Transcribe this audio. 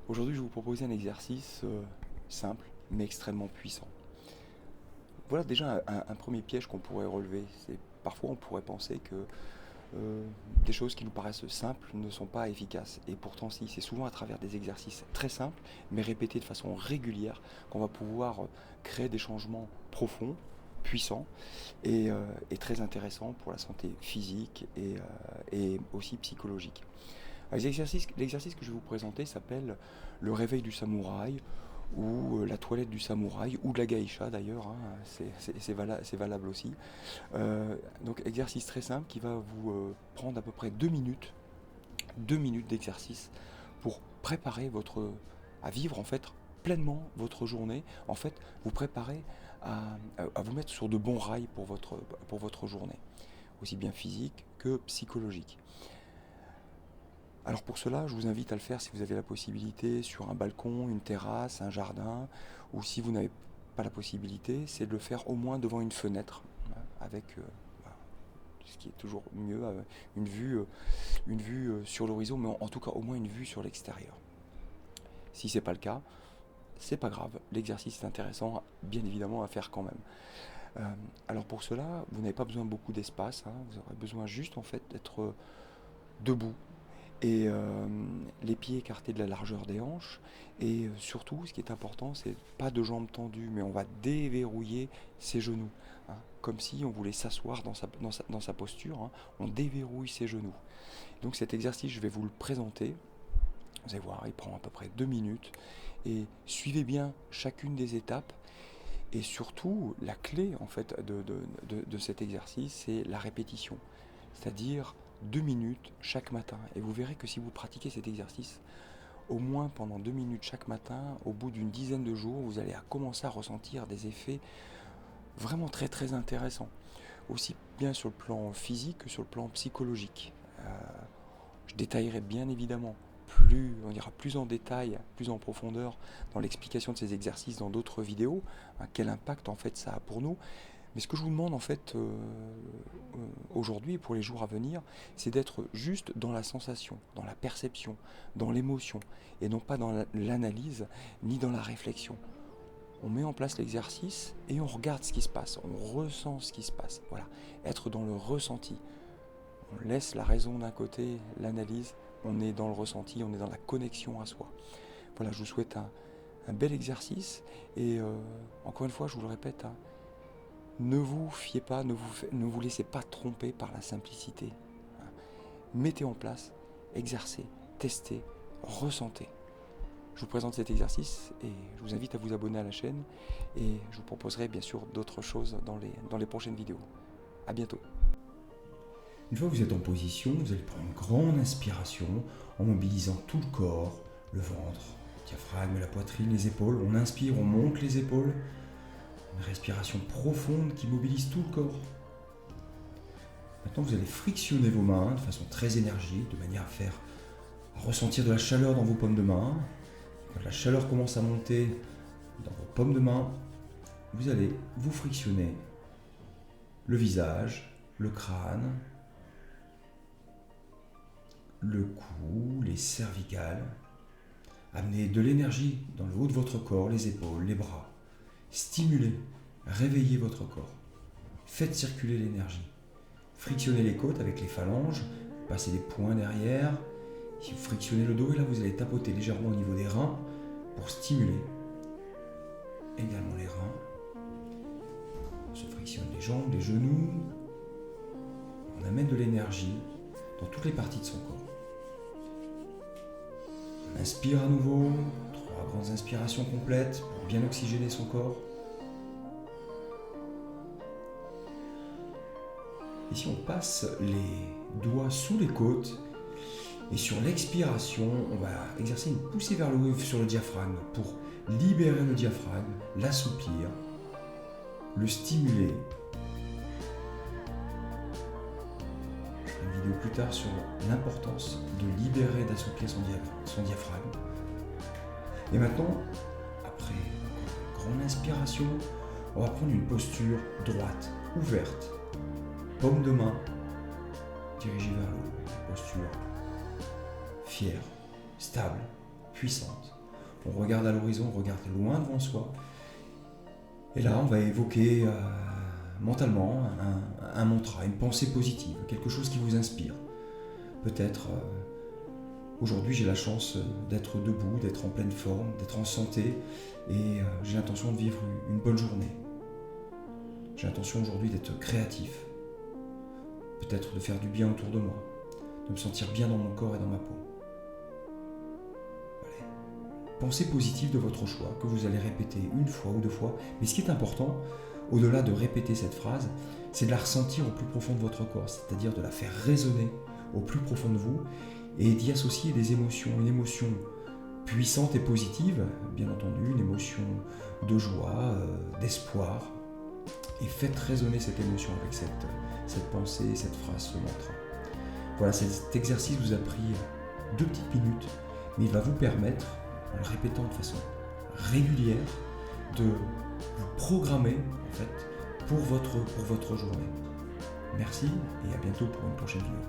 Aujourd'hui, je vais vous proposer un exercice simple mais extrêmement puissant. Voilà déjà un premier piège qu'on pourrait relever. C'est parfois on pourrait penser que des choses qui nous paraissent simples ne sont pas efficaces. Et pourtant, si, c'est souvent à travers des exercices très simples, mais répétés de façon régulière, qu'on va pouvoir créer des changements profonds, puissants et très intéressants pour la santé physique et aussi psychologique. L'exercice que je vais vous présenter s'appelle le réveil du samouraï ou la toilette du samouraï ou de la geisha d'ailleurs, hein, c'est valable aussi. Donc exercice très simple qui va vous prendre à peu près 2 minutes d'exercice pour préparer à vivre en fait pleinement votre journée, en fait vous préparer à vous mettre sur de bons rails pour votre journée, aussi bien physique que psychologique. Alors pour cela, je vous invite à le faire si vous avez la possibilité sur un balcon, une terrasse, un jardin, ou si vous n'avez pas la possibilité, c'est de le faire au moins devant une fenêtre, avec ce qui est toujours mieux, une vue sur l'horizon, mais en tout cas au moins une vue sur l'extérieur. Si c'est pas le cas, c'est pas grave, l'exercice est intéressant, bien évidemment, à faire quand même. Alors pour cela, vous n'avez pas besoin de beaucoup d'espace, hein, vous aurez besoin juste en fait d'être debout et les pieds écartés de la largeur des hanches. Et surtout, ce qui est important, c'est pas de jambes tendues, mais on va déverrouiller ses genoux, hein, comme si on voulait s'asseoir dans sa posture, hein, on déverrouille ses genoux. Donc cet exercice, je vais vous le présenter. Vous allez voir, il prend à peu près 2 minutes. Et suivez bien chacune des étapes. Et surtout, la clé en fait de cet exercice, c'est la répétition. C'est-à-dire 2 minutes chaque matin. Et vous verrez que si vous pratiquez cet exercice, au moins pendant 2 minutes chaque matin, au bout d'une dizaine de jours, vous allez commencer à ressentir des effets vraiment très très intéressants. Aussi bien sur le plan physique que sur le plan psychologique. Je détaillerai bien évidemment on ira plus en détail, plus en profondeur dans l'explication de ces exercices dans d'autres vidéos, hein, quel impact en fait ça a pour nous. Mais ce que je vous demande en fait aujourd'hui et pour les jours à venir, c'est d'être juste dans la sensation, dans la perception, dans l'émotion, et non pas dans l'analyse ni dans la réflexion. On met en place l'exercice et on regarde ce qui se passe, on ressent ce qui se passe. Voilà, être dans le ressenti. On laisse la raison d'un côté, l'analyse, on est dans le ressenti, on est dans la connexion à soi. Voilà, je vous souhaite un bel exercice et encore une fois, je vous le répète, hein, ne vous fiez pas, ne vous laissez pas tromper par la simplicité. Mettez en place, exercez, testez, ressentez. Je vous présente cet exercice et je vous invite à vous abonner à la chaîne et je vous proposerai bien sûr d'autres choses dans les prochaines vidéos. À bientôt. Une fois que vous êtes en position, vous allez prendre une grande inspiration en mobilisant tout le corps, le ventre, le diaphragme, la poitrine, les épaules. On inspire, on monte les épaules. Une respiration profonde qui mobilise tout le corps. Maintenant, vous allez frictionner vos mains de façon très énergique, de manière à ressentir de la chaleur dans vos paumes de main. Quand la chaleur commence à monter dans vos paumes de main, vous allez vous frictionner le visage, le crâne, le cou, les cervicales. Amenez de l'énergie dans le haut de votre corps, les épaules, les bras. Stimulez, réveillez votre corps. Faites circuler l'énergie. Frictionnez les côtes avec les phalanges, passez les poings derrière. Si vous frictionnez le dos, et là vous allez tapoter légèrement au niveau des reins pour stimuler également les reins. On se frictionne les jambes, les genoux. On amène de l'énergie dans toutes les parties de son corps. On inspire à nouveau, 3 grandes inspirations complètes pour bien oxygéner son corps. Ici, on passe les doigts sous les côtes et sur l'expiration, on va exercer une poussée vers le haut sur le diaphragme pour libérer le diaphragme, l'assouplir, le stimuler. Une vidéo plus tard sur l'importance de libérer, d'assouplir son diaphragme. Et maintenant, après une grande inspiration, on va prendre une posture droite, ouverte, paume de main dirigée vers le haut, une posture fière, stable, puissante. On regarde à l'horizon, on regarde loin devant soi. Et là, on va évoquer mentalement un mantra, une pensée positive, quelque chose qui vous inspire. Peut-être, aujourd'hui, j'ai la chance d'être debout, d'être en pleine forme, d'être en santé, et j'ai l'intention de vivre une bonne journée. J'ai l'intention aujourd'hui d'être créatif, peut-être de faire du bien autour de moi, de me sentir bien dans mon corps et dans ma peau. Allez. Pensée positive de votre choix, que vous allez répéter une fois ou deux fois, mais ce qui est important, au-delà de répéter cette phrase, c'est de la ressentir au plus profond de votre corps, c'est-à-dire de la faire résonner au plus profond de vous et d'y associer des émotions, une émotion puissante et positive, bien entendu, une émotion de joie, d'espoir, et faites résonner cette émotion avec cette pensée, cette phrase, ce mantra. Voilà, cet exercice vous a pris 2 petites minutes, mais il va vous permettre, en le répétant de façon régulière, de vous programmer en fait, pour votre journée. Merci et à bientôt pour une prochaine vidéo.